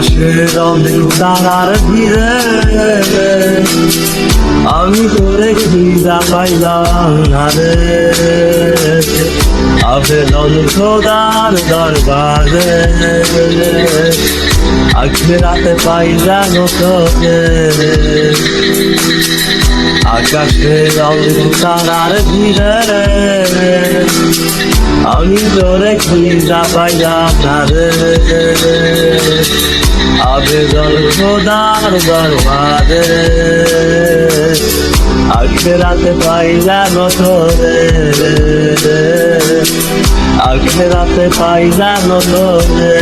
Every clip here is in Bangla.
আকাশের অনেক তারার ভিড়ে আমি তোরে খুঁজা পাইলাম না রে। আবেদন খোদার দরবারে আখেরাতে পাইলাম তোকে। আকাশের অনেক তারার ভিড়ে আমি তোরে খুঁজা পাইলাম না রে। আবেদন খোদার দরবারে আখেরাতে পাইলাম তোরে। আখেরাতে পাইলাম তোরে।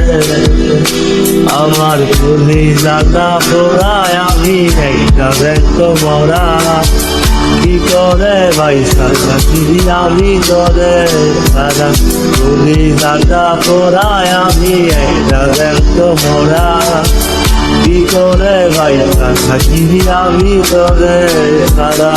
আমার তুলি জাগা পোড়ায় আমি একটা ব্যক্ত মরা কি করে ভাই সাজা আমি তোরে সাজা। তুলি জাগা পোড়ায় আমি একটা ব্যক্ত মরা কি করে ভাই সাজা আমি তোরে সাজা।